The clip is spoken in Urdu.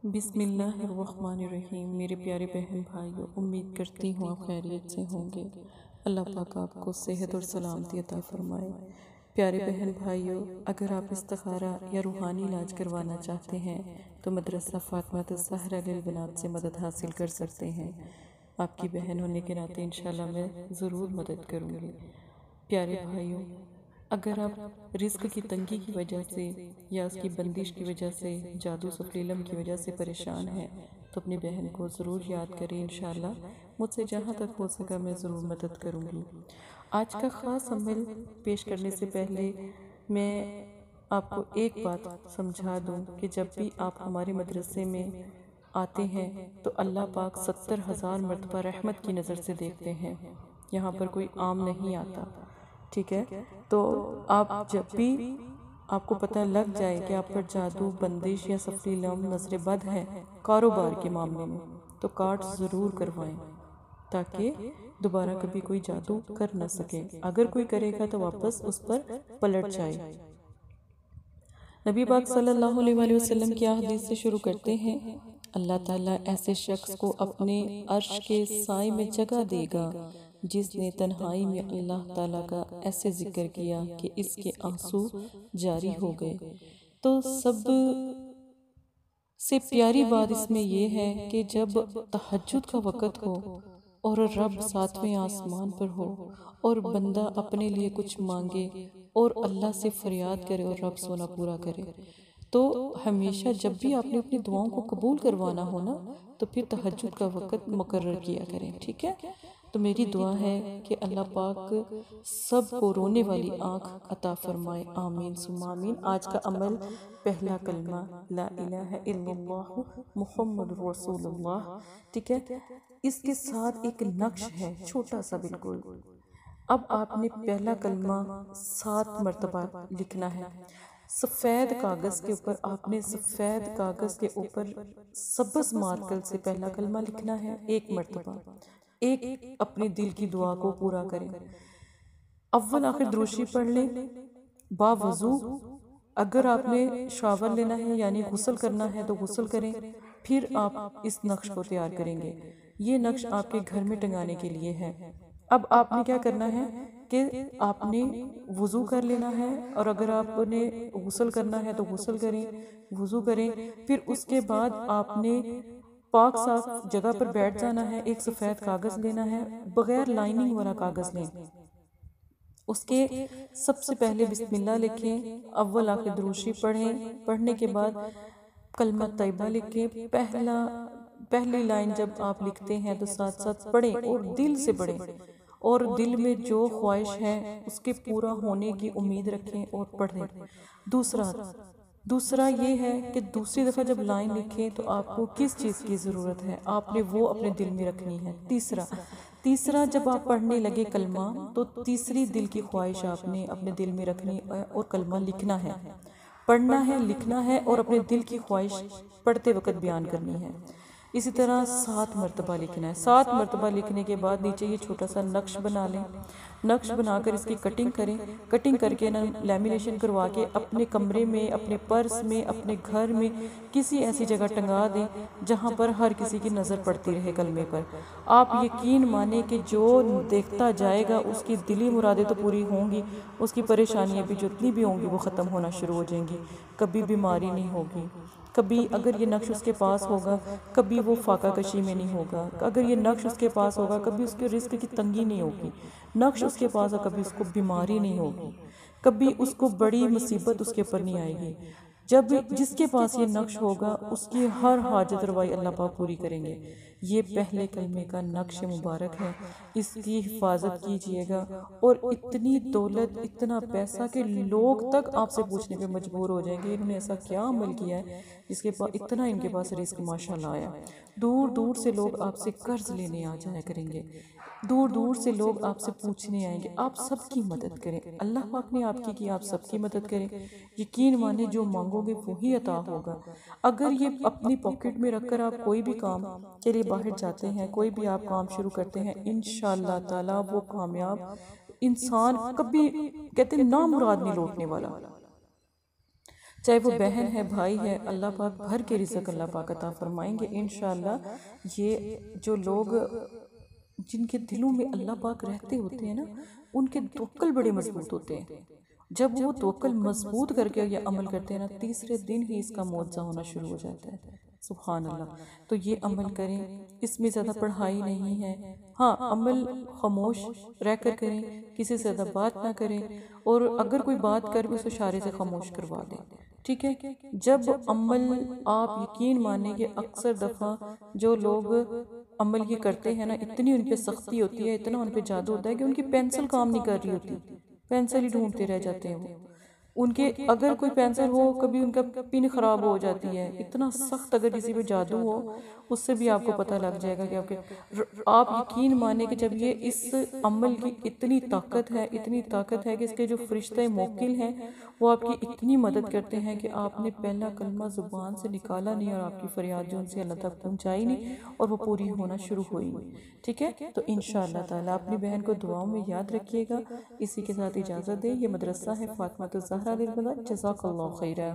بسم اللہ الرحمن الرحیم۔ میرے پیارے بہن بھائیو، امید کرتی ہوں آپ خیریت سے ہوں گے۔ اللہ پاک آپ کو صحت اور سلامتی عطا فرمائے۔ پیارے بہن بھائیو، اگر آپ استخارہ یا روحانی علاج کروانا چاہتے ہیں تو مدرسہ فاطمہ الزہرا للبنات سے مدد حاصل کر سکتے ہیں۔ آپ کی بہن ہونے کے ناطے انشاءاللہ میں ضرور مدد کروں گی۔ پیارے بھائیو، اگر آپ رزق کی تنگی کی وجہ سے یا اس کی بندش کی وجہ سے، جادو سفلیلم کی وجہ سے پریشان ہیں تو اپنی بہن کو ضرور یاد کریں۔ انشاءاللہ مجھ سے جہاں تک ہو سکا میں ضرور مدد کروں گی۔ آج کا خاص عمل پیش کرنے سے پہلے میں آپ کو ایک بات سمجھا دوں کہ جب بھی آپ ہمارے مدرسے میں آتے ہیں تو اللہ پاک 70,000 مرتبہ رحمت کی نظر سے دیکھتے ہیں۔ یہاں پر کوئی عام نہیں آتا، ٹھیک ہے؟ تو آپ جب بھی آپ کو پتہ لگ جائے کہ آپ پر جادو، بندش یا سفلی لم، نظر بد ہے کاروبار کے معاملے میں، تو کارڈ ضرور کروائیں تاکہ دوبارہ کبھی کوئی جادو کر نہ سکے۔ اگر کوئی کرے گا تو واپس اس پر پلٹ جائے۔ نبی پاک صلی اللہ علیہ وآلہ وسلم کی حدیث سے شروع کرتے ہیں۔ اللہ تعالیٰ ایسے شخص کو اپنے عرش کے سائے میں جگہ دے گا جس نے تنہائی میں اللہ تعالیٰ کا ایسے ذکر کیا کہ اس کے آنسو جاری ہو گئے۔ تو سب سے پیاری بات اس میں یہ ہے کہ جب تہجد کا وقت ہو اور رب ساتویں آسمان پر ہو اور بندہ اپنے لیے کچھ مانگے اور اللہ سے فریاد کرے اور رب سونا پورا کرے، تو ہمیشہ جب بھی آپ نے اپنی دعاؤں کو قبول کروانا ہو نا تو پھر تہجد کا وقت مقرر کیا کریں، ٹھیک ہے؟ تو میری دعا ہے کہ اللہ پاک سب کو رونے والی آنکھ عطا فرمائے، آمین ثم آمین۔ آج کا عمل، پہلا کلمہ لا الہ الا اللہ محمد رسول اللہ، ٹھیک ہے؟ اس کے ساتھ ایک نقش ہے چھوٹا سا بالکل۔ اب آپ نے پہلا کلمہ 7 مرتبہ لکھنا ہے۔ سفید کاغذ کے اوپر آپ نے سفید کاغذ کے اوپر سبز مارکر سے پہلا کلمہ لکھنا ہے 1 مرتبہ۔ ایک اپنے دل کی دعا کو پورا کریں۔ اول آخر دروشی پڑھ لیں با وضو۔ اگر آپ نے شاور لینا ہے یعنی غسل کرنا ہے تو غسل کریں، پھر آپ اس نقش کو تیار کریں گے۔ یہ نقش آپ کے گھر میں ٹنگانے کے لیے ہے۔ اب آپ نے کیا کرنا ہے کہ آپ نے وضو کر لینا ہے، اور اگر آپ نے غسل کرنا ہے تو غسل کریں، وضو کریں، پھر اس کے بعد آپ نے پاک صاف جگہ پر بیٹھ جانا ہے۔ ایک سفید کاغذ لینا ہے، بغیر لائننگ والا کاغذ لیں۔ اس کے سب سے پہلے بسم اللہ لکھیں، اول آخر دروشی پڑھیں، پڑھنے کے بعد کلمہ طیبہ لکھیں۔ پہلی لائن جب آپ لکھتے ہیں تو ساتھ ساتھ پڑھیں اور دل سے پڑھیں، اور دل میں جو خواہش ہے اس کے پورا ہونے کی امید رکھیں اور پڑھیں۔ دوسرا یہ ہے کہ دوسری دفعہ جب لائن لکھیں تو آپ کو کس چیز کی ضرورت ہے آپ نے وہ اپنے دل میں رکھنی ہے۔ تیسرا جب آپ پڑھنے لگے کلمہ تو تیسری دل کی خواہش آپ نے اپنے دل میں رکھنی اور کلمہ لکھنا ہے، پڑھنا ہے، لکھنا ہے اور اپنے دل کی خواہش پڑھتے وقت بیان کرنی ہے۔ اسی طرح 7 مرتبہ لکھنا ہے۔ 7 مرتبہ لکھنے کے بعد نیچے یہ چھوٹا سا نقش بنا لیں۔ نقش بنا کر اس کی کٹنگ کریں، کٹنگ کر کے لیمینیشن کروا کے اپنے کمرے میں، اپنے پرس میں، اپنے گھر میں کسی ایسی جگہ ٹنگا دیں جہاں پر ہر کسی کی نظر پڑتی رہے کلمے پر۔ آپ یقین مانیں کہ جو دیکھتا جائے گا اس کی دلی مرادیں تو پوری ہوں گی، اس کی پریشانیاں بھی جتنی بھی ہوں گی وہ ختم ہونا شروع ہو جائیں گی، کبھی بیماری نہیں ہوگی، کبھی اگر یہ نقش اس کے پاس ہوگا کبھی وہ فاقہ کشی میں نہیں ہوگا، اگر یہ نقش اس کے پاس ہوگا کبھی اس کے رزق کی تنگی نہیں ہوگی، نقش اس کے پاس ہوگا کبھی اس کو بیماری نہیں ہوگی، کبھی اس کو بڑی مصیبت اس کے پر نہیں آئے گی۔ جس کے پاس یہ نقش ہوگا اس کی ہر حاجت روائی اللہ پاک پوری کریں گے۔ یہ پہلے کلمے کا نقش مبارک ہے، اس کی حفاظت کیجئے گا، اور اتنی دولت، اتنا پیسہ کہ لوگ تک آپ سے پوچھنے پہ مجبور ہو جائیں گے انہوں نے ایسا کیا عمل کیا ہے جس کے پاس اتنا ان کے پاس رزق ماشاءاللہ آیا۔ دور دور سے لوگ آپ سے قرض لینے آ جایا کریں گے، دور دور سے لوگ آپ سے پوچھنے آئیں گے۔ آپ سب کی مدد کریں، اللہ پاک نے آپ کی آپ سب کی مدد کریں۔ یقین مانے جو مانگو گے وہی عطا ہوگا۔ اگر یہ اپنی پاکٹ میں رکھ کر آپ کوئی بھی کام کے لیے باہر جاتے ہیں، کوئی بھی آپ کام شروع کرتے ہیں، انشاءاللہ تعالی وہ کامیاب انسان کبھی کہتے ہیں نامراد نہیں لوٹنے والا۔ چاہے وہ بہن ہے بھائی ہے، اللہ پاک بھر کے رزق اللہ پاک عطا فرمائیں گے انشاءاللہ۔ یہ جو لوگ جن کے دلوں میں اللہ پاک رہتے ہوتے ہیں نا، ان کے توکل بڑے مضبوط ہوتے ہیں۔ جب وہ توکل مضبوط کر کے یہ عمل کرتے ہیں نا، تیسرے دن ہی اس کا معجزہ ہونا شروع ہو جاتا ہے۔ سبحان اللہ۔ تو یہ عمل کریں، اس میں زیادہ پڑھائی نہیں ہے۔ ہاں، عمل خاموش رہ کر کریں، کسی سے زیادہ بات نہ کریں، اور اگر کوئی بات کر بھی اس اشارے سے خاموش کروا دیں، ٹھیک ہے؟ جب عمل آپ یقین مانیں کہ اکثر دفعہ جو لوگ عمل یہ کرتے ہیں نا، اتنی ان پہ سختی ہوتی ہے، اتنا ان پہ جادو ہوتا ہے کہ ان کی پینسل کام نہیں کر رہی ہوتی، پینسل ہی ڈھونڈتے رہ جاتے ہیں وہ۔ ان کے اگر کوئی پینسل ہو، کبھی ان کا پن خراب ہو جاتی ہے، اتنا سخت اگر کسی پہ جادو ہو، اس سے بھی آپ کو پتہ لگ جائے گا کہ آپ یقین مانیں کہ جب یہ اس عمل کی اتنی طاقت ہے کہ اس کے جو فرشتہ موکل ہیں وہ آپ کی اتنی مدد کرتے ہیں کہ آپ نے پہلا کلمہ زبان سے نکالا نہیں اور آپ کی فریاد جو ان سے اللہ تک پہنچائی نہیں اور وہ پوری ہونا شروع ہوئی نہیں، ٹھیک ہے؟ تو انشاءاللہ تعالیٰ اپنی بہن کو دعاؤں میں یاد رکھیے گا۔ اسی کے ساتھ اجازت دیں، یہ مدرسہ ہے فاطمہ الزہرا للبنات۔ جزاک اللہ خیرہ۔